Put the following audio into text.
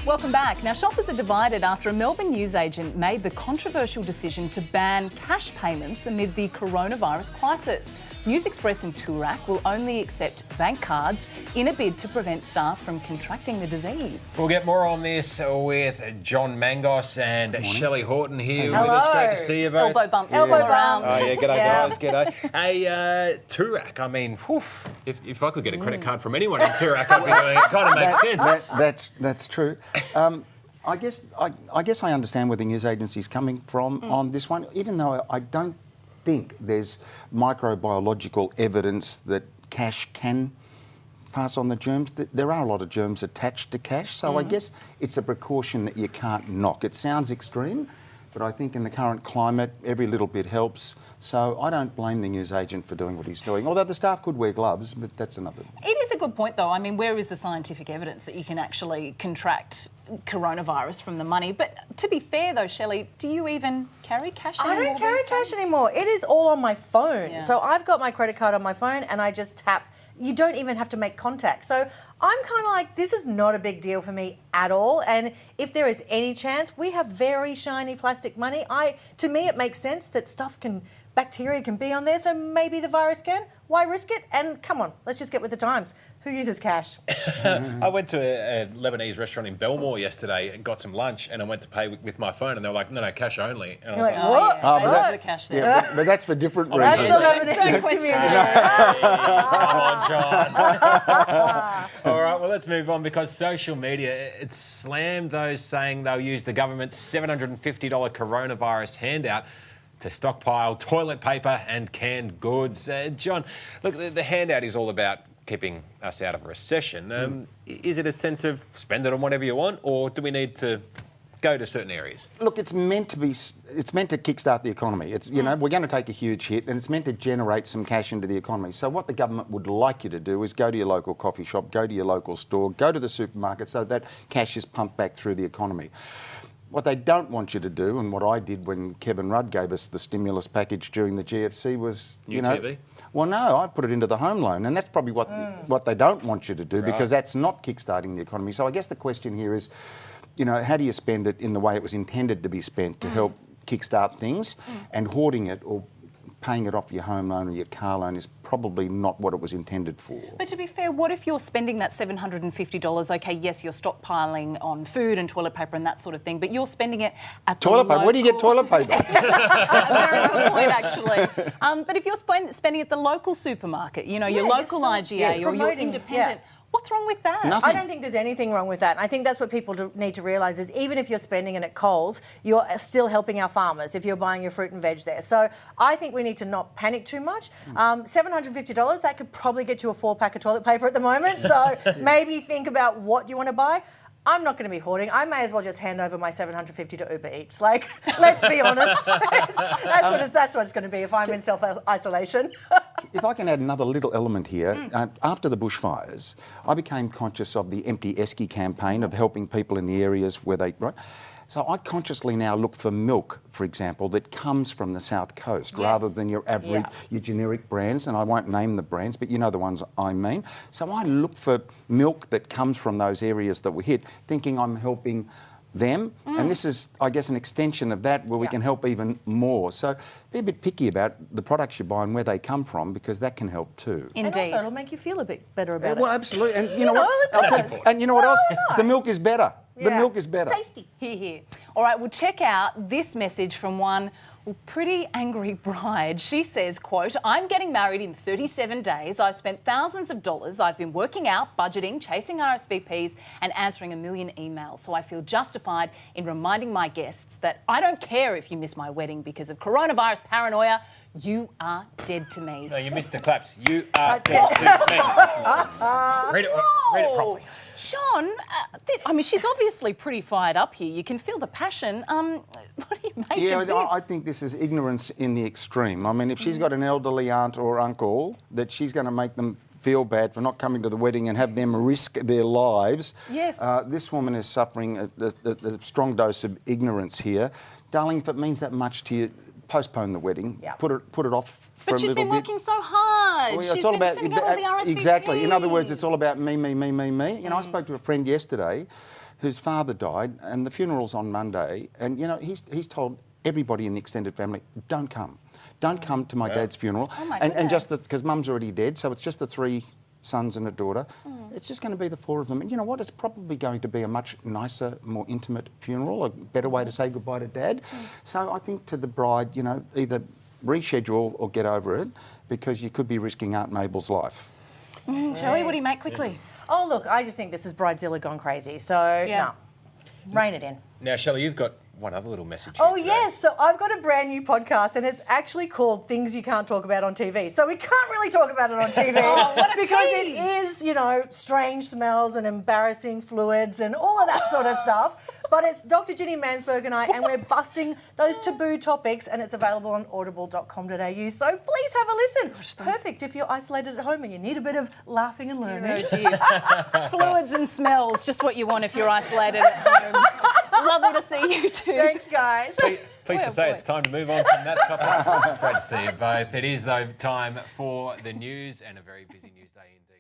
Welcome back. Now, shoppers are divided after a Melbourne newsagent made the controversial decision to ban cash payments amid the coronavirus crisis. News Express and Toorak will only accept bank cards in a bid to prevent staff from contracting the disease. We'll get more on this with John Mangos and Shelley Horton here Hello. with us. Great to see you both. Elbow bumps Elbow all around. bumps. Oh, yeah, g'day Yeah. guys, g'day. Hey, Toorak, I mean, if I could get a credit card from anyone in Toorak, I'd be doing it. Kind of makes sense. That's true. I guess I understand where the news agency's coming from on this one, even though I don't think there's microbiological evidence that cash can pass on the germs. There are a lot of germs attached to cash, so I guess it's a precaution that you can't knock. It sounds extreme, but I think in the current climate, every little bit helps. So I don't blame the newsagent for doing what he's doing, although the staff could wear gloves, but that's another. It is a good point, though. I mean, where is the scientific evidence that you can actually contract coronavirus from the money? But to be fair, though, Shelley, do you even carry cash anymore? I don't carry these days? cash anymore. It is all on my phone. Yeah. So I've got my credit card on my phone and I just tap. You don't even have to make contact. So I'm kind of like, this is not a big deal for me at all. And if there is any chance, we have very shiny plastic money. To me, it makes sense that bacteria can be on there, so maybe the virus can. Why risk it? And come on, let's just get with the times. Who uses cash? I went to a Lebanese restaurant in Belmore yesterday and got some lunch, and I went to pay with my phone, and they were like, no, cash only. And I was You're like, like, what? Oh, yeah, What? the cash there. Yeah, but that's for different That's reasons. the Lebanese community. come on, John. All right, well, let's move on because social media, it's slammed those saying they'll use the government's $750 coronavirus handout to stockpile toilet paper and canned goods. John, look, the handout is all about keeping us out of a recession. Is it a sense of spend it on whatever you want, or do we need to go to certain areas? Look, it's meant to kickstart the economy. It's, we're going to take a huge hit, and it's meant to generate some cash into the economy. So what the government would like you to do is go to your local coffee shop, go to your local store, go to the supermarket, so that cash is pumped back through the economy. What they don't want you to do, and what I did when Kevin Rudd gave us the stimulus package during the GFC was, TV? Well, no, I put it into the home loan, and that's probably what they don't want you to do, because that's not kickstarting the economy. So I guess the question here is, how do you spend it in the way it was intended to be spent to help kickstart things? And hoarding it or paying it off your home loan or your car loan is probably not what it was intended for. But to be fair, what if you're spending that $750? Okay, yes, you're stockpiling on food and toilet paper and that sort of thing, but you're spending it at Toilet paper? Where do you get toilet paper? A very good point, actually. But if you're spending at the local supermarket, your local IGA or your promoting, independent, what's wrong with that? Nothing. I don't think there's anything wrong with that. I think that's what people need to realise is even if you're spending it at Coles, you're still helping our farmers if you're buying your fruit and veg there. So I think we need to not panic too much. $750, that could probably get you a 4-pack of toilet paper at the moment. So maybe think about what you want to buy. I'm not going to be hoarding. I may as well just hand over my $750 to Uber Eats. Like, let's be honest. That's what it's going to be if I'm in self-isolation. If I can add another little element here, after the bushfires, I became conscious of the Empty Esky campaign of helping people in the areas where right? So I consciously now look for milk, for example, that comes from the South Coast rather than your average, your generic brands, and I won't name the brands, but you know the ones I mean. So I look for milk that comes from those areas that were hit, thinking I'm helping them, and this is, I guess, an extension of that where we can help even more. So be a bit picky about the products you buy and where they come from, because that can help too. Indeed. And also it'll make you feel a bit better about Well, it. absolutely. And You know, what? it does. And you know what else? Why not? The milk is better. The Yeah. milk is better. Tasty. Hear, hear. All right, well, check out this message from one pretty angry bride. She says, quote, I'm getting married in 37 days. I've spent thousands of dollars. I've been working out, budgeting, chasing RSVPs and answering a million emails. So I feel justified in reminding my guests that I don't care if you miss my wedding because of coronavirus paranoia. You are dead to me. No, you missed the claps. You are dead to me. Read it properly. Sean, she's obviously pretty fired up here. You can feel the passion. What do you make of this? I think this is ignorance in the extreme. I mean, if she's got an elderly aunt or uncle, that she's going to make them feel bad for not coming to the wedding and have them risk their lives. Yes. This woman is suffering a strong dose of ignorance here. Darling, if it means that much to you, postpone the wedding. Yeah. Put it off for But a she's little been bit. working so hard. Well, She's been sending out all the RSVPs. Exactly. In other words, it's all about me. You know, I spoke to a friend yesterday whose father died, and the funeral's on Monday, and you know he's told everybody in the extended family, don't come to my dad's funeral, Oh my and just goodness. because mum's already dead, so it's just the 3 sons and a daughter. It's just going to be the 4 of them, and you know what? It's probably going to be a much nicer, more intimate funeral, a better way to say goodbye to Dad. So I think to the bride, you know, either reschedule or get over it, because you could be risking Aunt Mabel's life. Shelley, what do you make quickly? Oh, look, I just think this is Bridezilla gone crazy. So, Yeah. no, rein it in. Now, Shelley, you've got one other little message here Oh, today. yes. So I've got a brand new podcast, and it's actually called Things You Can't Talk About on TV. So we can't really talk about it on TV Oh, what a because tease. it is, you know, strange smells and embarrassing fluids and all of that sort of stuff. But it's Dr. Ginny Mansberg and I, and we're busting those taboo topics, and it's available on audible.com.au. So please have a listen. Perfect if you're isolated at home and you need a bit of laughing and learning. Oh dear. Fluids and smells, just what you want if you're isolated at home. Lovely to see you two. Thanks, guys. Pleased to say boy. it's time to move on from that topic. Great to see you both. It is, though, time for the news, and a very busy news day indeed.